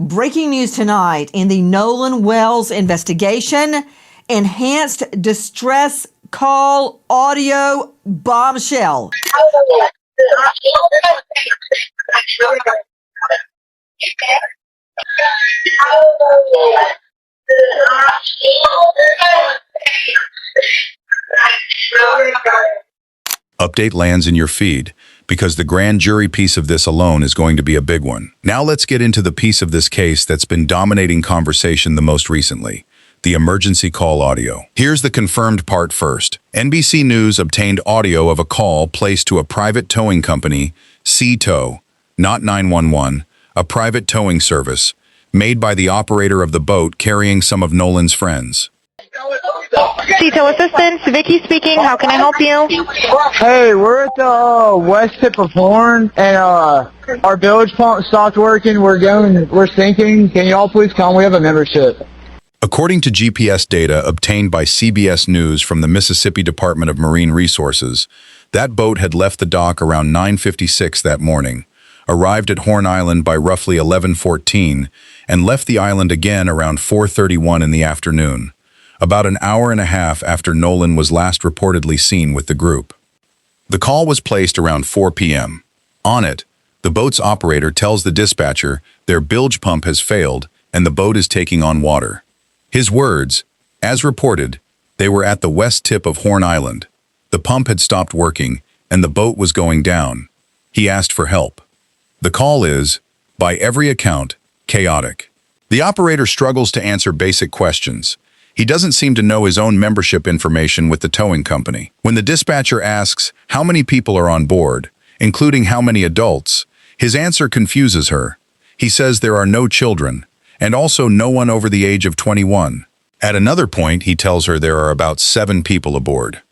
Breaking news tonight in the Nolan Wells investigation. Enhanced distress call audio bombshell. Update lands in your feed because the grand jury piece of this alone is going to be a big one. Now let's get into the piece of this case that's been dominating conversation the most recently, the emergency call audio. Here's the confirmed part first. NBC News obtained audio of a call placed to a private towing company, SETO, not 911, a private towing service, made by the operator of the boat carrying some of Nolan's friends. SETO assistance, Vicky speaking. How can I help you? Hey, we're at the west tip of Horn, and our bilge pump stopped working. We're sinking. Can y'all please come? We have a membership. According to GPS data obtained by CBS News from the Mississippi Department of Marine Resources, that boat had left the dock around 9:56 that morning, arrived at Horn Island by roughly 11:14, and left the island again around 4:31 in the afternoon, about an hour and a half after Nolan was last reportedly seen with the group. The call was placed around 4 p.m. On it, the boat's operator tells the dispatcher their bilge pump has failed and the boat is taking on water. His words, as reported, they were at the west tip of Horn Island. The pump had stopped working and the boat was going down. He asked for help. The call is, by every account, chaotic. The operator struggles to answer basic questions. He doesn't seem to know his own membership information with the towing company. When the dispatcher asks how many people are on board, including how many adults, his answer confuses her. He says there are no children, and also no one over the age of 21. At another point, he tells her there are about 7 people aboard.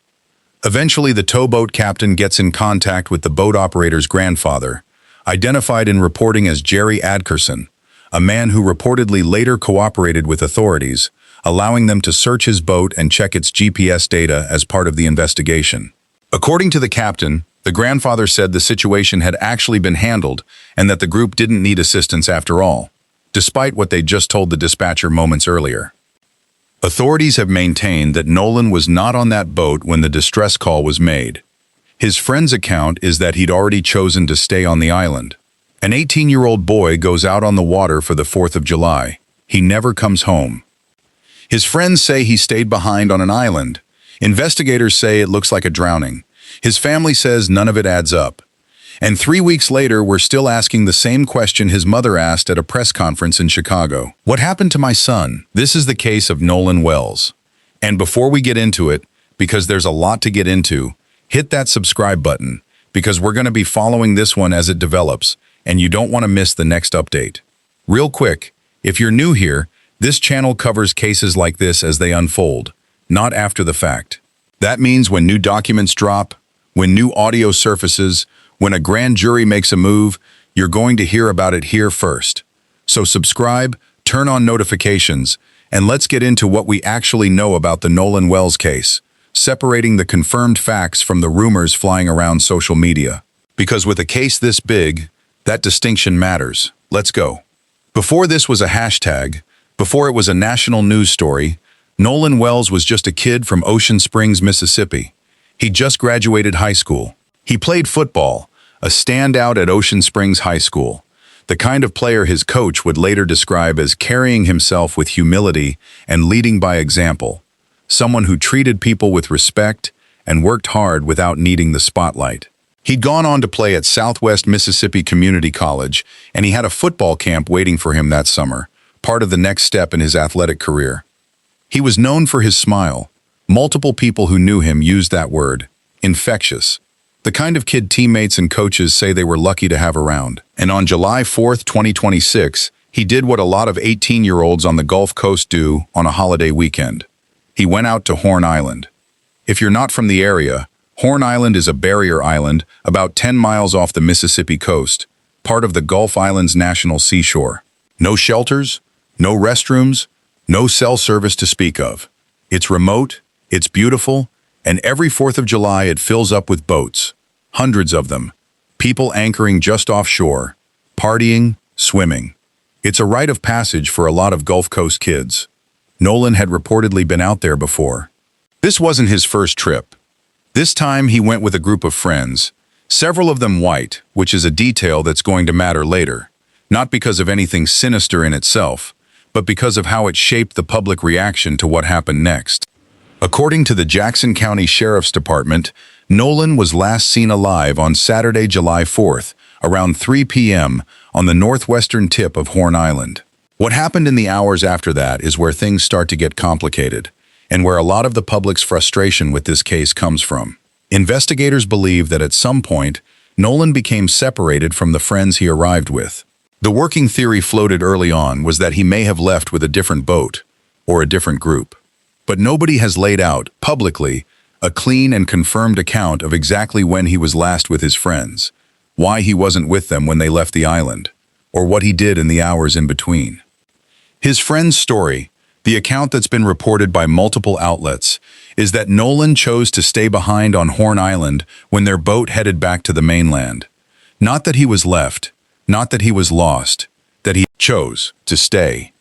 Eventually, the towboat captain gets in contact with the boat operator's grandfather, identified in reporting as Jerry Adkerson, a man who reportedly later cooperated with authorities, allowing them to search his boat and check its GPS data as part of the investigation. According to the captain, the grandfather said the situation had actually been handled and that the group didn't need assistance after all, despite what they just told the dispatcher moments earlier. Authorities have maintained that Nolan was not on that boat when the distress call was made. His friend's account is that he'd already chosen to stay on the island. An 18-year-old boy goes out on the water for the 4th of July. He never comes home. His friends say he stayed behind on an island. Investigators say it looks like a drowning. His family says none of it adds up. And 3 weeks later, we're still asking the same question his mother asked at a press conference in Chicago. What happened to my son? This is the case of Nolan Wells. And before we get into it, because there's a lot to get into, hit that subscribe button, because we're going to be following this one as it develops, and you don't want to miss the next update. Real quick, if you're new here, this channel covers cases like this as they unfold, not after the fact. That means when new documents drop, when new audio surfaces, when a grand jury makes a move, you're going to hear about it here first. So subscribe, turn on notifications, and let's get into what we actually know about the Nolan Wells case, separating the confirmed facts from the rumors flying around social media. Because with a case this big, that distinction matters. Let's go. Before this was a hashtag, before it was a national news story, Nolan Wells was just a kid from Ocean Springs, Mississippi. He just graduated high school. He played football, a standout at Ocean Springs High School, the kind of player his coach would later describe as carrying himself with humility and leading by example, someone who treated people with respect and worked hard without needing the spotlight. He'd gone on to play at Southwest Mississippi Community College, and he had a football camp waiting for him that summer, part of the next step in his athletic career. He was known for his smile. Multiple people who knew him used that word, infectious. The kind of kid teammates and coaches say they were lucky to have around. And on July 4th, 2026, he did what a lot of 18-year-olds on the Gulf Coast do on a holiday weekend. He went out to Horn Island. If you're not from the area, Horn Island is a barrier island about 10 miles off the Mississippi coast, part of the Gulf Islands National Seashore. No shelters, no restrooms, no cell service to speak of. It's remote, it's beautiful, and every 4th of July it fills up with boats, hundreds of them, people anchoring just offshore, partying, swimming. It's a rite of passage for a lot of Gulf Coast kids. Nolan had reportedly been out there before. This wasn't his first trip. This time he went with a group of friends, several of them white, which is a detail that's going to matter later, not because of anything sinister in itself, but because of how it shaped the public reaction to what happened next. According to the Jackson County Sheriff's Department, Nolan was last seen alive on Saturday, July 4th, around 3 p.m. on the northwestern tip of Horn Island. What happened in the hours after that is where things start to get complicated, and where a lot of the public's frustration with this case comes from. Investigators believe that at some point, Nolan became separated from the friends he arrived with. The working theory floated early on was that he may have left with a different boat, or a different group. But nobody has laid out, publicly, a clean and confirmed account of exactly when he was last with his friends, why he wasn't with them when they left the island, or what he did in the hours in between. His friend's story, the account that's been reported by multiple outlets, is that Nolan chose to stay behind on Horn Island when their boat headed back to the mainland. Not that he was left, not that he was lost, that he chose to stay.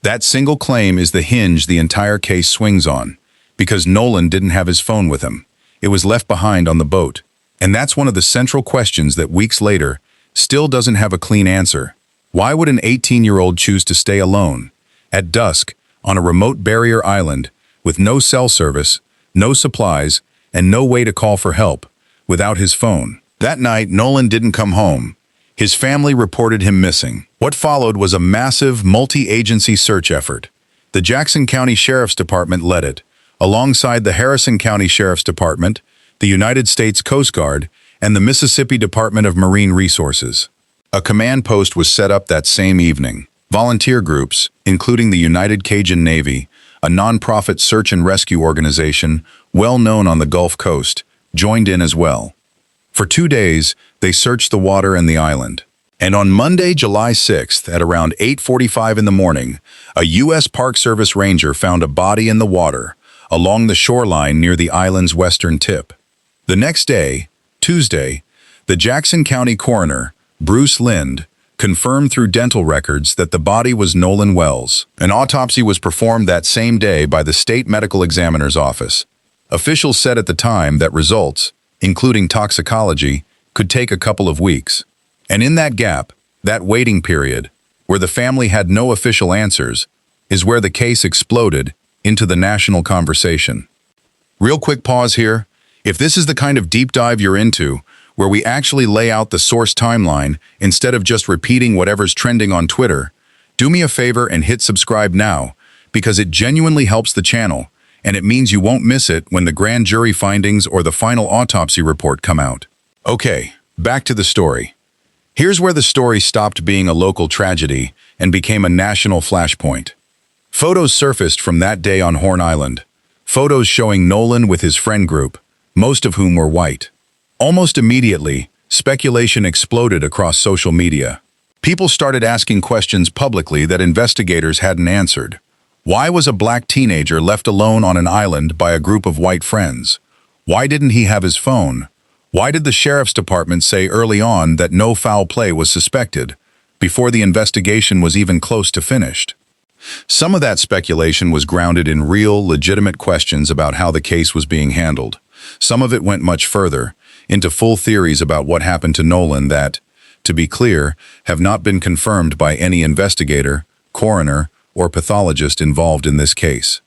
That single claim is the hinge the entire case swings on, because Nolan didn't have his phone with him. It was left behind on the boat. And that's one of the central questions that weeks later still doesn't have a clean answer. Why would an 18-year-old choose to stay alone, at dusk, on a remote barrier island, with no cell service, no supplies, and no way to call for help, without his phone? That night, Nolan didn't come home. His family reported him missing. What followed was a massive, multi-agency search effort. The Jackson County Sheriff's Department led it, alongside the Harrison County Sheriff's Department, the United States Coast Guard, and the Mississippi Department of Marine Resources. A command post was set up that same evening. Volunteer groups, including the United Cajun Navy, a nonprofit search and rescue organization well known on the Gulf Coast, joined in as well. For 2 days, they searched the water and the island. And on Monday, July 6th, at around 8:45 in the morning, a U.S. Park Service ranger found a body in the water along the shoreline near the island's western tip. The next day, Tuesday, the Jackson County coroner, Bruce Lind, confirmed through dental records that the body was Nolan Wells. An autopsy was performed that same day by the state medical examiner's office. Officials said at the time that results, including toxicology, could take a couple of weeks. And in that gap, that waiting period, where the family had no official answers, is where the case exploded into the national conversation. Real quick pause here. If this is the kind of deep dive you're into, where we actually lay out the source timeline instead of just repeating whatever's trending on Twitter, do me a favor and hit subscribe now, because it genuinely helps the channel, and it means you won't miss it when the grand jury findings or the final autopsy report come out. Okay, back to the story. Here's where the story stopped being a local tragedy and became a national flashpoint. Photos surfaced from that day on Horn Island. Photos showing Nolan with his friend group, most of whom were white. Almost immediately, speculation exploded across social media. People started asking questions publicly that investigators hadn't answered. Why was a black teenager left alone on an island by a group of white friends? Why didn't he have his phone? Why did the sheriff's department say early on that no foul play was suspected, before the investigation was even close to finished? Some of that speculation was grounded in real, legitimate questions about how the case was being handled. Some of it went much further, into full theories about what happened to Nolan that, to be clear, have not been confirmed by any investigator, coroner, or pathologist involved in this case.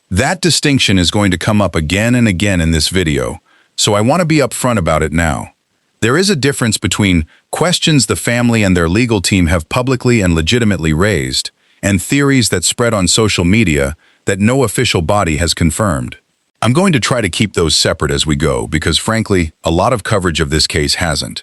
That distinction is going to come up again and again in this video, so I want to be upfront about it now. There is a difference between questions the family and their legal team have publicly and legitimately raised, and theories that spread on social media that no official body has confirmed. I'm going to try to keep those separate as we go because, frankly, a lot of coverage of this case hasn't.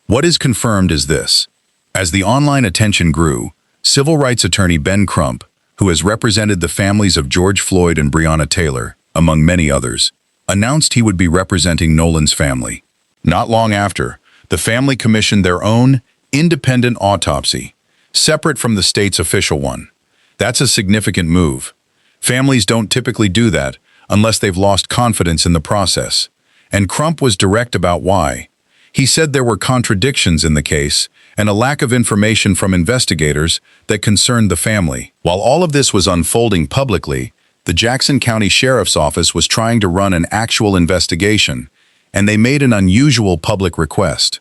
What is confirmed is this. As the online attention grew, civil rights attorney Ben Crump, who has represented the families of George Floyd and Breonna Taylor, among many others, announced he would be representing Nolan's family. Not long after, the family commissioned their own independent autopsy, separate from the state's official one. That's a significant move. Families don't typically do that unless they've lost confidence in the process. And Crump was direct about why. He said there were contradictions in the case and a lack of information from investigators that concerned the family. While all of this was unfolding publicly, the Jackson County Sheriff's Office was trying to run an actual investigation, and they made an unusual public request.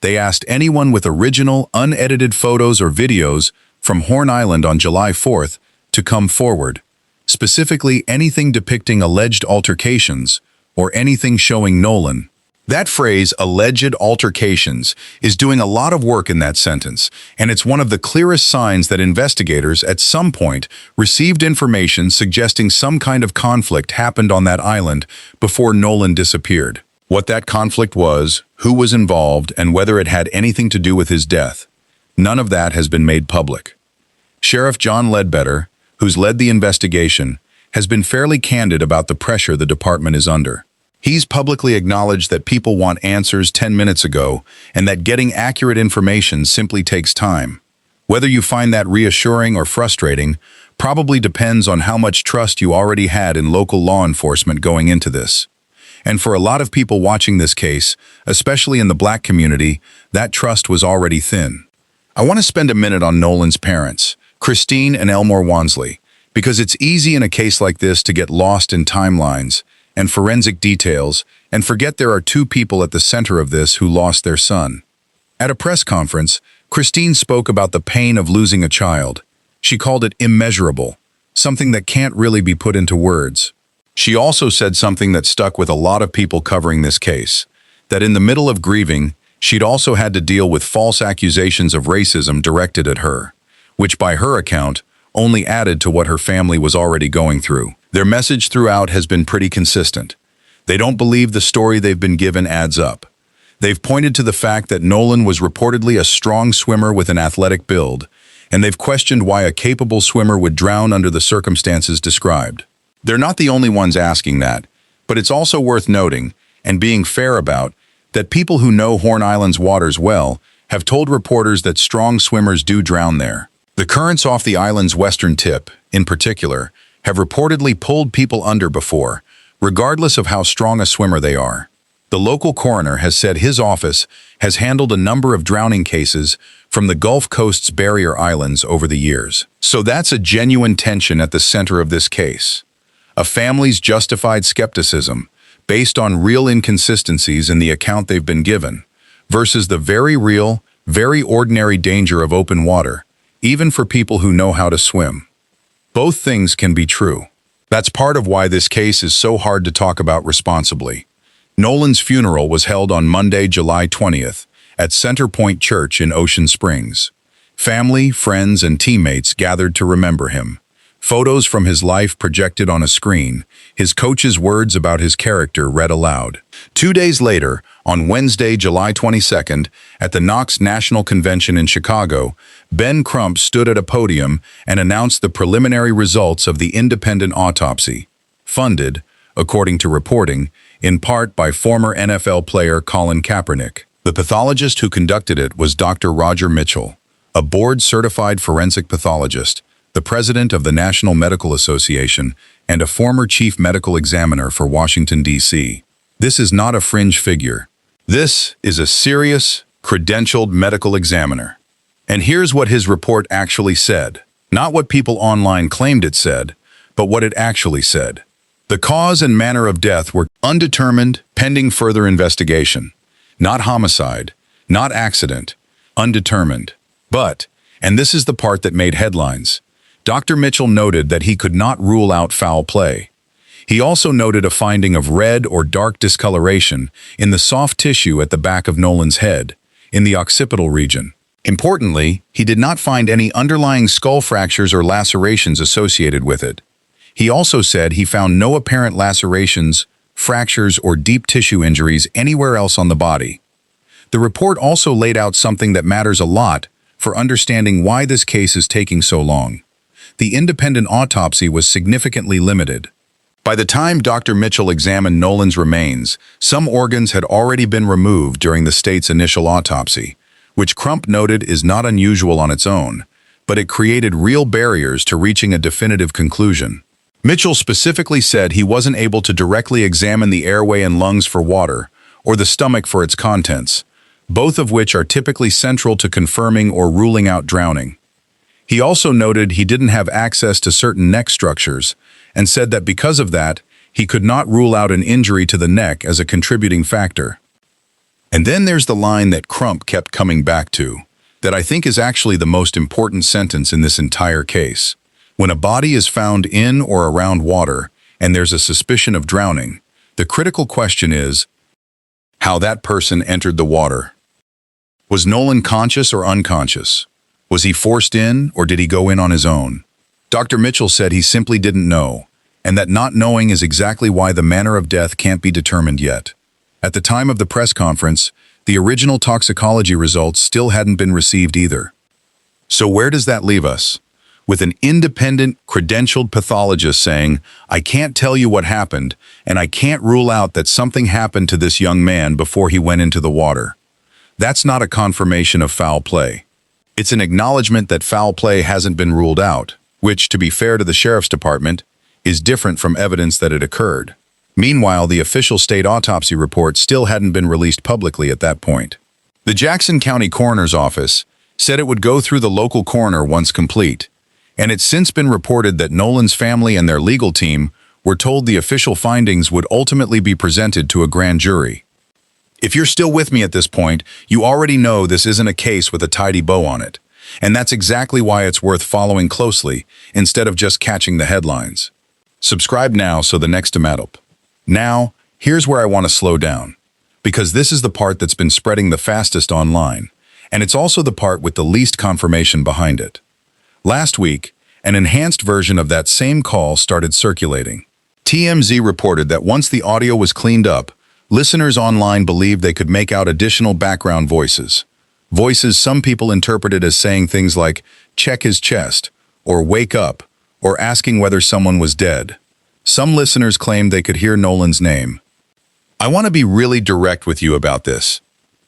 They asked anyone with original, unedited photos or videos from Horn Island on July 4th to come forward, specifically anything depicting alleged altercations or anything showing Nolan. That phrase, alleged altercations, is doing a lot of work in that sentence, and it's one of the clearest signs that investigators at some point received information suggesting some kind of conflict happened on that island before Nolan disappeared. What that conflict was, who was involved, and whether it had anything to do with his death, none of that has been made public. Sheriff John Ledbetter, who's led the investigation, has been fairly candid about the pressure the department is under. He's publicly acknowledged that people want answers 10 minutes ago and that getting accurate information simply takes time. Whether you find that reassuring or frustrating probably depends on how much trust you already had in local law enforcement going into this. And for a lot of people watching this case, especially in the Black community, that trust was already thin. I want to spend a minute on Nolan's parents, Christine and Elmore Wansley, because it's easy in a case like this to get lost in timelines and forensic details and forget there are two people at the center of this who lost their son. At a press conference, Christine spoke about the pain of losing a child. She called it immeasurable, something that can't really be put into words. She also said something that stuck with a lot of people covering this case, that in the middle of grieving, she'd also had to deal with false accusations of racism directed at her, which by her account only added to what her family was already going through. Their message throughout has been pretty consistent. They don't believe the story they've been given adds up. They've pointed to the fact that Nolan was reportedly a strong swimmer with an athletic build, and they've questioned why a capable swimmer would drown under the circumstances described. They're not the only ones asking that, but it's also worth noting, and being fair about, that people who know Horn Island's waters well have told reporters that strong swimmers do drown there. The currents off the island's western tip, in particular, have reportedly pulled people under before, regardless of how strong a swimmer they are. The local coroner has said his office has handled a number of drowning cases from the Gulf Coast's barrier islands over the years. So that's a genuine tension at the center of this case. A family's justified skepticism, based on real inconsistencies in the account they've been given, versus the very real, very ordinary danger of open water, even for people who know how to swim. Both things can be true. That's part of why this case is so hard to talk about responsibly. Nolan's funeral was held on Monday, July 20th, at Center Point Church in Ocean Springs. Family, friends, and teammates gathered to remember him. Photos from his life projected on a screen, his coach's words about his character read aloud. 2 days later, on Wednesday, July 22nd, at the Knox National Convention in Chicago, Ben Crump stood at a podium and announced the preliminary results of the independent autopsy, funded, according to reporting, in part by former NFL player Colin Kaepernick. The pathologist who conducted it was Dr. Roger Mitchell, a board-certified forensic pathologist, the president of the National Medical Association, and a former chief medical examiner for Washington, D.C. This is not a fringe figure. This is a serious, credentialed medical examiner. And here's what his report actually said. Not what people online claimed it said, but what it actually said. The cause and manner of death were undetermined, pending further investigation. Not homicide, not accident, undetermined. But, and this is the part that made headlines, Dr. Mitchell noted that he could not rule out foul play. He also noted a finding of red or dark discoloration in the soft tissue at the back of Nolan's head, in the occipital region. Importantly, he did not find any underlying skull fractures or lacerations associated with it. He also said he found no apparent lacerations, fractures, or deep tissue injuries anywhere else on the body. The report also laid out something that matters a lot for understanding why this case is taking so long. The independent autopsy was significantly limited. By the time Dr. Mitchell examined Nolan's remains, some organs had already been removed during the state's initial autopsy, which Crump noted is not unusual on its own, but it created real barriers to reaching a definitive conclusion. Mitchell specifically said he wasn't able to directly examine the airway and lungs for water, or the stomach for its contents, both of which are typically central to confirming or ruling out drowning. He also noted he didn't have access to certain neck structures and said that because of that, he could not rule out an injury to the neck as a contributing factor. And then there's the line that Crump kept coming back to, that I think is actually the most important sentence in this entire case. When a body is found in or around water and there's a suspicion of drowning, the critical question is how that person entered the water. Was Nolan conscious or unconscious? Was he forced in or did he go in on his own? Dr. Mitchell said he simply didn't know, and that not knowing is exactly why the manner of death can't be determined yet. At the time of the press conference, the original toxicology results still hadn't been received either. So where does that leave us? With an independent, credentialed pathologist saying, I can't tell you what happened, and I can't rule out that something happened to this young man before he went into the water. That's not a confirmation of foul play. It's an acknowledgement that foul play hasn't been ruled out, which, to be fair to the sheriff's department, is different from evidence that it occurred. Meanwhile, the official state autopsy report still hadn't been released publicly at that point. The Jackson County Coroner's Office said it would go through the local coroner once complete, and it's since been reported that Nolan's family and their legal team were told the official findings would ultimately be presented to a grand jury. If you're still with me at this point, you already know this isn't a case with a tidy bow on it, and that's exactly why it's worth following closely instead of just catching the headlines. Subscribe now so the next matchup. Now, here's where I want to slow down, because this is the part that's been spreading the fastest online, and it's also the part with the least confirmation behind it. Last week, an enhanced version of that same call started circulating. TMZ reported that once the audio was cleaned up, listeners online believed they could make out additional background voices. Voices some people interpreted as saying things like, check his chest, or wake up, or asking whether someone was dead. Some listeners claimed they could hear Nolan's name. I want to be really direct with you about this.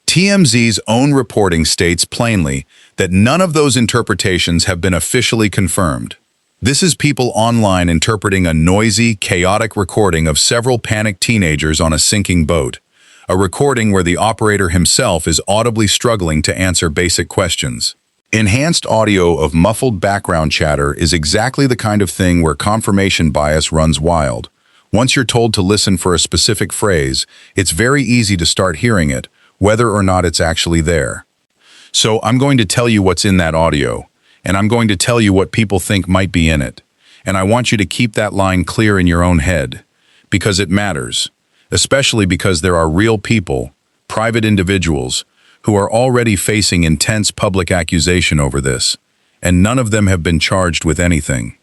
TMZ's own reporting states plainly that none of those interpretations have been officially confirmed. This is people online interpreting a noisy, chaotic recording of several panicked teenagers on a sinking boat, a recording where the operator himself is audibly struggling to answer basic questions. Enhanced audio of muffled background chatter is exactly the kind of thing where confirmation bias runs wild. Once you're told to listen for a specific phrase, it's very easy to start hearing it, whether or not it's actually there. So I'm going to tell you what's in that audio, and I'm going to tell you what people think might be in it. And I want you to keep that line clear in your own head, because it matters, especially because there are real people, private individuals, who are already facing intense public accusation over this, and none of them have been charged with anything.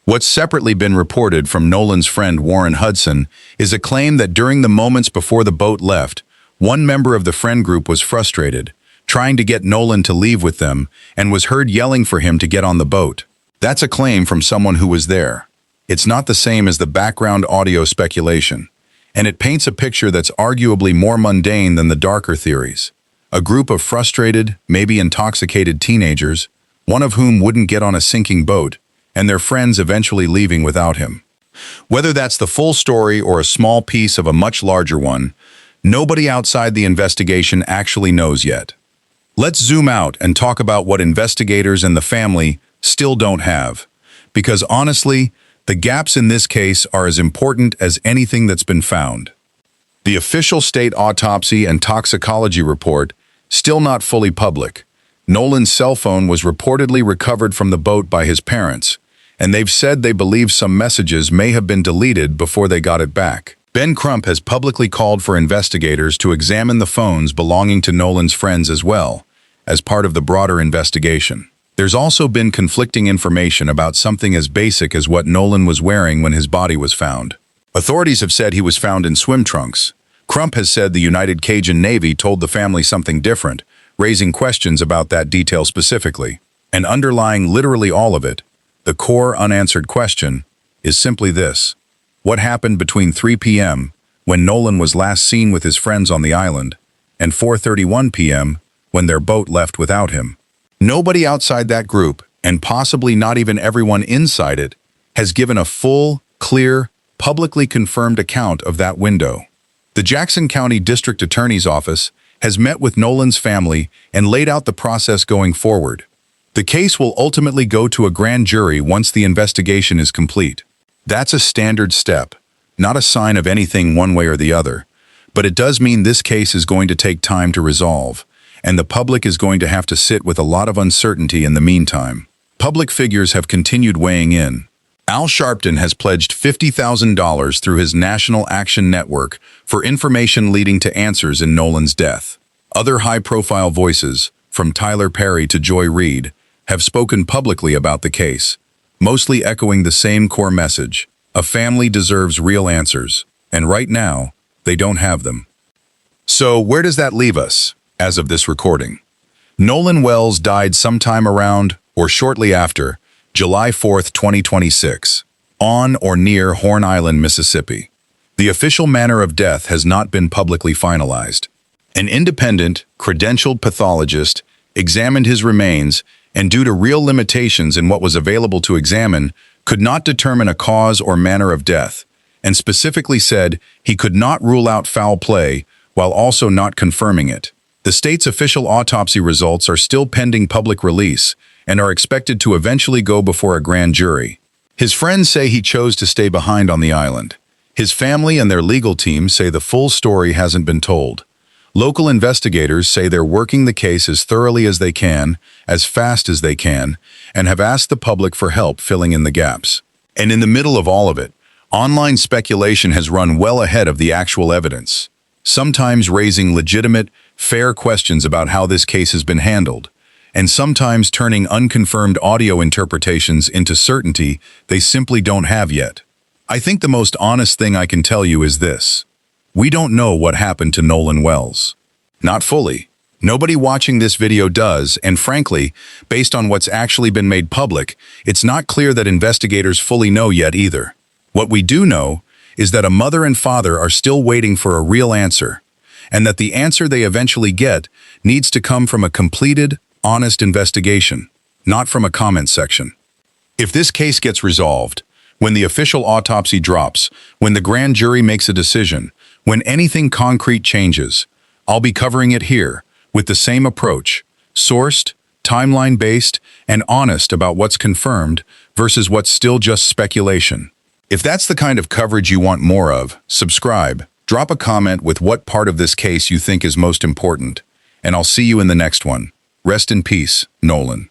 What's separately been reported from Nolan's friend Warren Hudson is a claim that during the moments before the boat left, one member of the friend group was frustrated, trying to get Nolan to leave with them, and was heard yelling for him to get on the boat. That's a claim from someone who was there. It's not the same as the background audio speculation, and it paints a picture that's arguably more mundane than the darker theories. A group of frustrated, maybe intoxicated teenagers, one of whom wouldn't get on a sinking boat, and their friends eventually leaving without him. Whether that's the full story or a small piece of a much larger one, nobody outside the investigation actually knows yet. Let's zoom out and talk about what investigators and the family still don't have, because honestly, the gaps in this case are as important as anything that's been found. The official state autopsy and toxicology report, still not fully public. Nolan's cell phone was reportedly recovered from the boat by his parents, and they've said they believe some messages may have been deleted before they got it back. Ben Crump has publicly called for investigators to examine the phones belonging to Nolan's friends as well, as part of the broader investigation. There's also been conflicting information about something as basic as what Nolan was wearing when his body was found. Authorities have said he was found in swim trunks. Crump has said the United Cajun Navy told the family something different, raising questions about that detail specifically. And underlying literally all of it, the core unanswered question, is simply this. What happened between 3 p.m., when Nolan was last seen with his friends on the island, and 4:31 p.m., when their boat left without him? Nobody outside that group, and possibly not even everyone inside it, has given a full, clear, publicly confirmed account of that window. The Jackson County District Attorney's Office has met with Nolan's family and laid out the process going forward. The case will ultimately go to a grand jury once the investigation is complete. That's a standard step, not a sign of anything one way or the other, but it does mean this case is going to take time to resolve, and the public is going to have to sit with a lot of uncertainty in the meantime. Public figures have continued weighing in. Al Sharpton has pledged $50,000 through his National Action Network for information leading to answers in Nolan's death. Other high-profile voices, from Tyler Perry to Joy Reid, have spoken publicly about the case, mostly echoing the same core message: a family deserves real answers, and right now, they don't have them. So where does that leave us, as of this recording? Nolan Wells died sometime around, or shortly after, July 4th, 2026, on or near Horn Island, Mississippi. The official manner of death has not been publicly finalized. An independent, credentialed pathologist examined his remains and, due to real limitations in what was available to examine, could not determine a cause or manner of death, and specifically said he could not rule out foul play while also not confirming it. The state's official autopsy results are still pending public release and are expected to eventually go before a grand jury. His friends say he chose to stay behind on the island. His family and their legal team say the full story hasn't been told. Local investigators say they're working the case as thoroughly as they can, as fast as they can, and have asked the public for help filling in the gaps. And in the middle of all of it, online speculation has run well ahead of the actual evidence, sometimes raising legitimate, fair questions about how this case has been handled, and sometimes turning unconfirmed audio interpretations into certainty they simply don't have yet. I think the most honest thing I can tell you is this: we don't know what happened to Nolan Wells. Not fully. Nobody watching this video does, and frankly, based on what's actually been made public, it's not clear that investigators fully know yet either. What we do know is that a mother and father are still waiting for a real answer, and that the answer they eventually get needs to come from a completed, honest investigation, not from a comment section. If this case gets resolved, when the official autopsy drops, when the grand jury makes a decision, when anything concrete changes, I'll be covering it here with the same approach: sourced, timeline-based, and honest about what's confirmed versus what's still just speculation. If that's the kind of coverage you want more of, subscribe, drop a comment with what part of this case you think is most important, and I'll see you in the next one. Rest in peace, Nolan.